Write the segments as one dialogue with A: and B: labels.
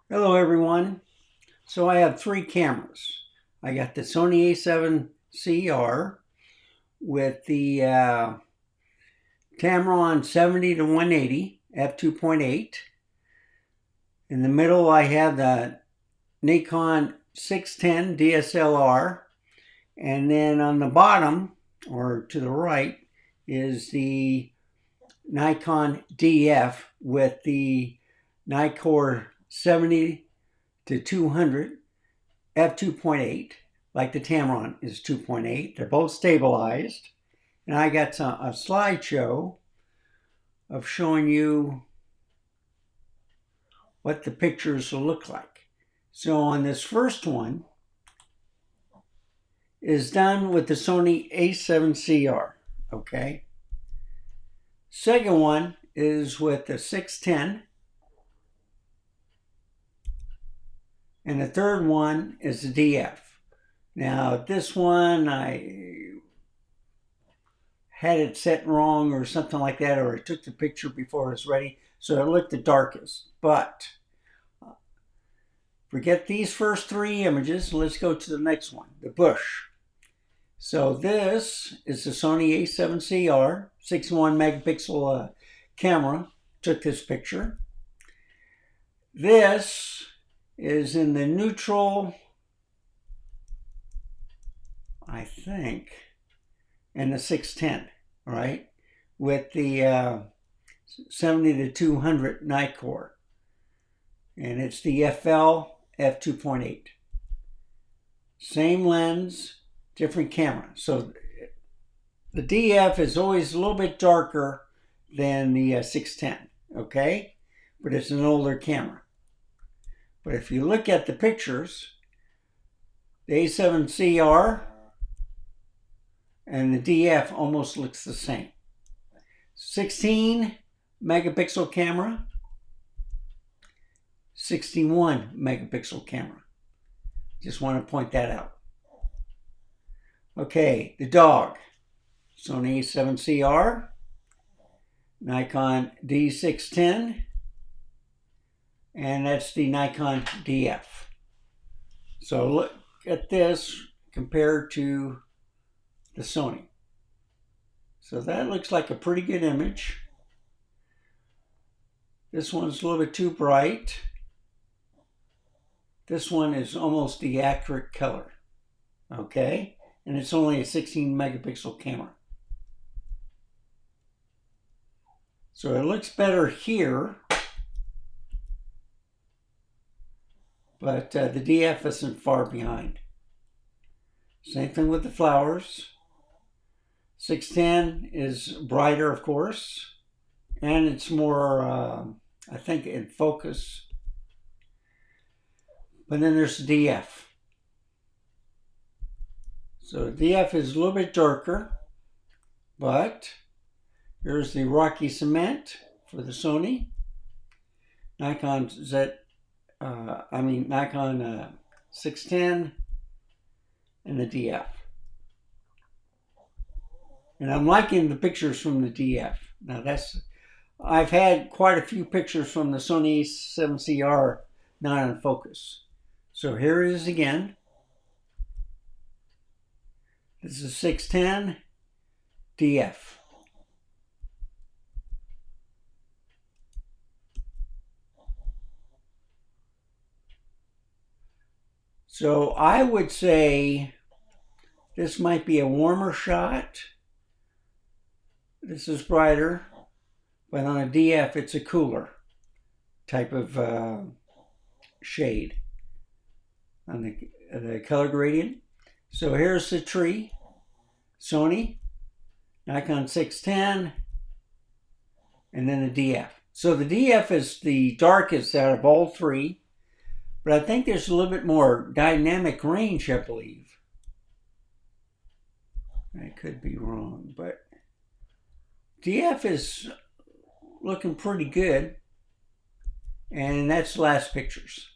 A: Hello everyone. So I have three cameras. I got the Sony A7CR with the Tamron 70 to 180 f2.8. In the middle I have the Nikon 610 DSLR, and then on the bottom or to the right is the Nikon DF with the Nikon 70 to 200 f2.8, like the Tamron is 2.8. They're both stabilized. And I got a slideshow of showing you what the pictures will look like. So on this first one is done with the Sony A7CR, okay? Second one is with the 610. And the third one is the DF. Now this one, I had it set wrong or something like that, or I took the picture before it was ready, so it looked the darkest. But forget these first three images. Let's go to the next one, the bush. So this is the Sony A7CR 61 megapixel camera. Took this picture. This is in the neutral, I think, and the 610, right? With the 70 to 200 Nikon. And it's the FL f2.8. Same lens, different camera. So the DF is always a little bit darker than the 610, okay? But it's an older camera. But if you look at the pictures, the A7CR and the DF almost looks the same. 16 megapixel camera, 61 megapixel camera. Just want to point that out. Okay, the dog. Sony A7CR, Nikon D610, and that's the Nikon DF. So look at this compared to the Sony. So that looks like a pretty good image. This one's a little bit too bright. This one is almost the accurate color, okay? And it's only a 16 megapixel camera. So it looks better here, but the DF isn't far behind. Same thing with the flowers. 610 is brighter, of course, and it's more, I think, in focus. But then there's the DF. So the DF is a little bit darker, but here's the Rocky Cement for the Sony. Nikon 610 and the DF. And I'm liking the pictures from the DF. Now I've had quite a few pictures from the Sony A7CR not in focus. So here it is again. This is 610 DF. So I would say this might be a warmer shot. This is brighter, but on a DF it's a cooler type of shade on the color gradient. So here's the tree, Sony, Nikon 610, and then the DF. So the DF is the darkest out of all three, but I think there's a little bit more dynamic range, I believe. I could be wrong, but DF is looking pretty good. And that's the last pictures.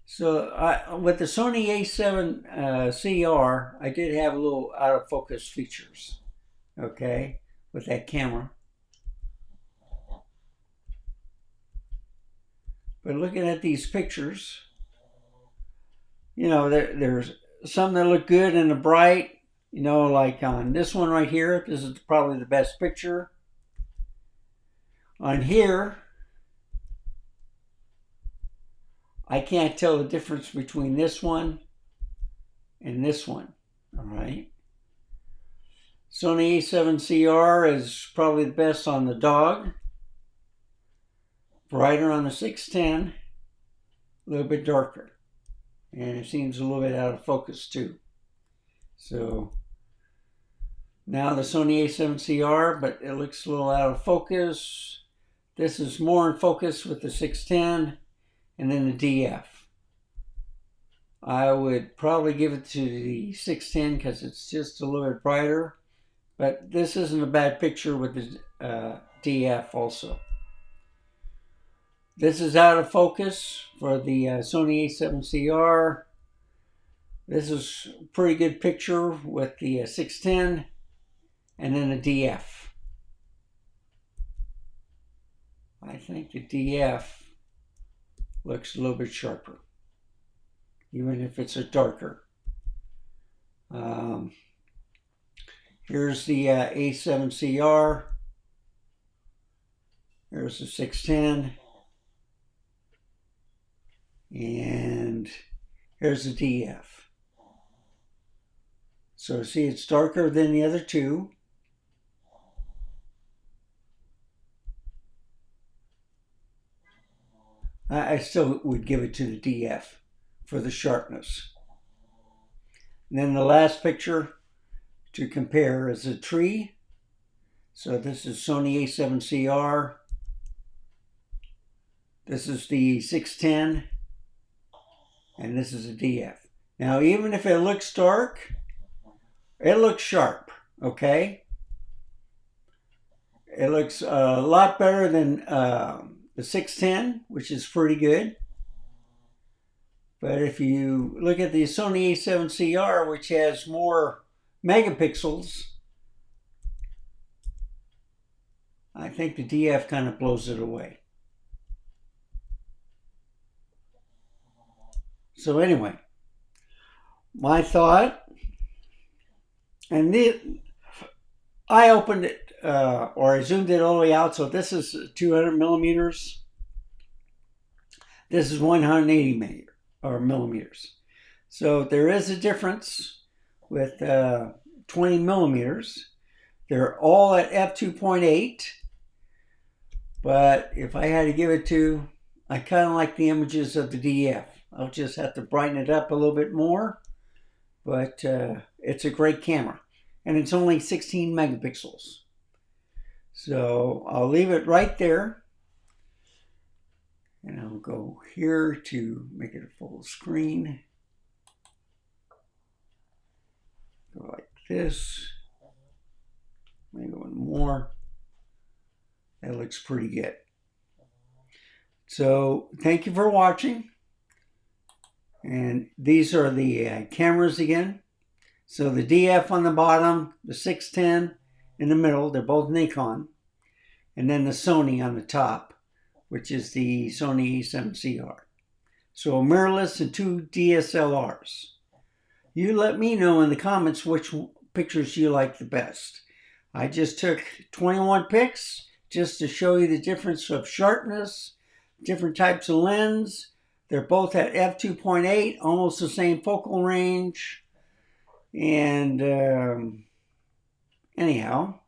A: So with the Sony A7CR, I did have a little out of focus features, okay, with that camera. But looking at these pictures, you know, there's some that look good in the bright, you know, like on this one right here. This is probably the best picture. On here, I can't tell the difference between this one and this one, all right? Sony A7CR is probably the best on the dog. Brighter on the 610, a little bit darker. And it seems a little bit out of focus too. So now the Sony A7CR, but it looks a little out of focus. This is more in focus with the 610 and then the DF. I would probably give it to the 610 because it's just a little bit brighter. But this isn't a bad picture with the DF also. This is out of focus for the Sony A7CR. This is a pretty good picture with the 610 and then the DF. I think the DF looks a little bit sharper, even if it's a darker. Here's the A7CR. Here's the 610. And here's the DF. So see, it's darker than the other two. I still would give it to the DF for the sharpness. And then the last picture to compare is a tree. So this is Sony A7CR. This is the 610. And this is a DF. Now, even if it looks dark, it looks sharp, okay? It looks a lot better than the 610, which is pretty good. But if you look at the Sony A7CR, which has more megapixels, I think the DF kind of blows it away. So anyway, my thought, and I opened it, or I zoomed it all the way out, so this is 200 millimeters. This is 180 millimeters. So there is a difference with 20 millimeters. They're all at f2.8, but if I had to give it to, I kind of like the images of the DF. I'll just have to brighten it up a little bit more, but it's a great camera, and it's only 16 megapixels. So I'll leave it right there, and I'll go here to make it a full screen. Go like this, maybe one more. That looks pretty good. So thank you for watching. And these are the cameras again. So the DF on the bottom, the 610 in the middle, they're both Nikon. And then the Sony on the top, which is the Sony A7CR. So a mirrorless and two DSLRs. You let me know in the comments which pictures you like the best. I just took 21 pics just to show you the difference of sharpness, different types of lens. They're both at f2.8, almost the same focal range. And anyhow,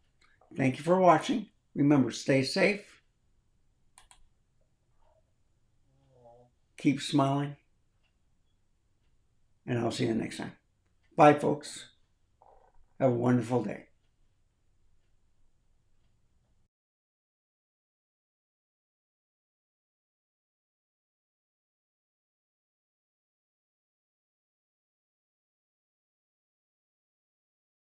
A: thank you for watching. Remember, stay safe. Keep smiling. And I'll see you next time. Bye, folks. Have a wonderful day.